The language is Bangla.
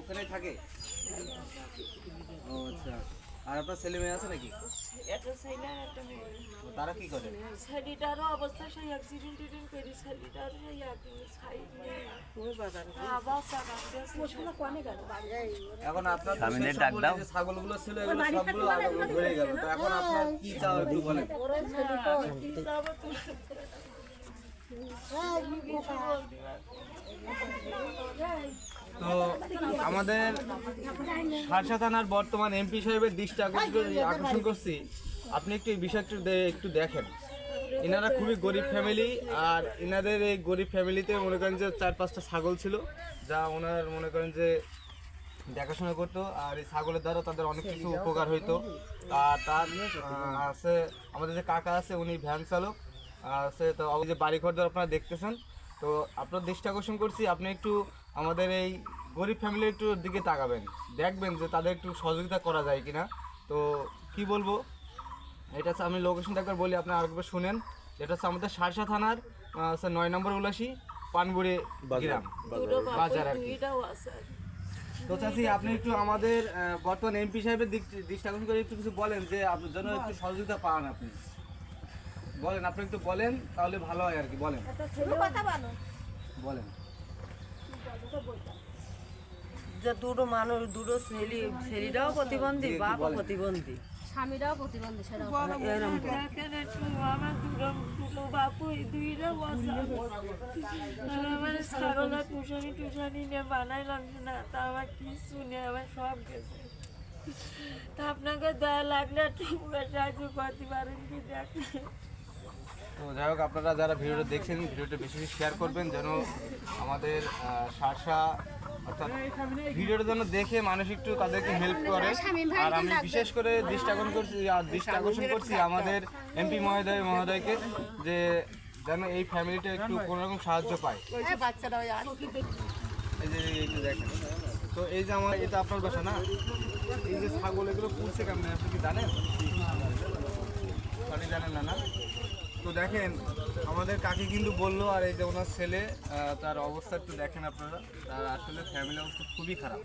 ওখানে থাকে। ও আচ্ছা, আর আপনার ছেলে মেয়ে আছে নাকি? একটা ছেলে আর একটা মেয়ে। তারা কি করে? ছেলেটারও অবস্থা সেই অ্যাক্সিডেন্ট করি, ছেলেটার সেই এখন আপনার ছাগলগুলো ছিল এগুলো সবগুলো ধরে গেল, তো এখন আপনার কি চাও একটু বলেন। তো আমাদের শার্শা থানার বর্তমান এমপি সাহেবের দৃষ্টি আকর্ষণ করছি, আপনি একটু এই বিষয়টা একটু দেখেন। এনারা খুবই গরিব ফ্যামিলি, আর এনাদের এই গরিব ফ্যামিলিতে মনে করেন যে 4-5টা ছাগল ছিল, যা ওনার মনে করেন যে দেখাশোনা করতো, আর এই ছাগলের দ্বারা তাদের অনেক কিছু উপকার হইতো। আর তার আছে আমাদের যে কাকা আছে, উনি ভ্যান চালক আছে, তো যে বাড়ি ঘর আপনারা দেখতেছেন। তো আপনার দৃষ্টি আকর্ষণ করছি, আপনি একটু আমাদের এই গরিব ফ্যামিলির একটু দিকে তাকাবেন, দেখবেন যে তাদের একটু সহযোগিতা করা যায় কিনা। তো কি বলবো, এটা হচ্ছে, আমি লোকেশনটা একবার বলি, আপনি আরেকবার শুনেন। এটা হচ্ছে আমাদের শার্শা থানার 9 নম্বর উলাসী পানবুড়ি গ্রাম বাজার আর কি। তো চাচি, আপনি একটু আমাদের বর্তমান এমপি সাহেবের দৃষ্টি আকর্ষণ করে একটু কিছু বলেন, যে আপনার জন্য একটু সহযোগিতা পান। আপনি বলেন, আপনি একটু বলেন, তাহলে ভালো হয় আর কি। বলেন বলেন। যে দুটো মানুষ, দুটো ছেলেটাও প্রতিবন্ধী, বাপও প্রতিবন্ধী, স্বামীরাও প্রতিবন্ধী, সেটা আমার ছাগলা টুসানি নিয়ে বানাইলাম না, তা আমার কিছু নেই, আমার সব গেছে। তা আপনাকে দয়া লাগলে একটু সাহায্য করতে পারেন কি? দেখেন, তো যাই হোক, আপনারা যারা ভিডিওটা দেখছেন, ভিডিওটা বেশি বেশি শেয়ার করবেন, যেন আমাদের শার্শা অর্থাৎ ভিডিওটা যেন দেখে মানুষ একটু তাদেরকে হেল্প করে। আর আমি বিশেষ করে দৃষ্টি আকর্ষণ করছি আমাদের এমপি মহোদয়কে, যে যেন এই ফ্যামিলিটা একটু কোনোরকম সাহায্য পায়। এই যে এইটা দেখেন, তো এই যে আমার, এটা আপনার বাসা না? এই যে ছাগল এগুলো পুষছে কেমন, আপনি কি জানেন? আপনি জানেন না? না, তো দেখেন আমাদের কাকি কিন্তু বললো, আর এই যে ওনার ছেলে, তার অবস্থা একটু দেখেন আপনারা, তার আসলে ফ্যামিলি অবস্থা খুবই খারাপ।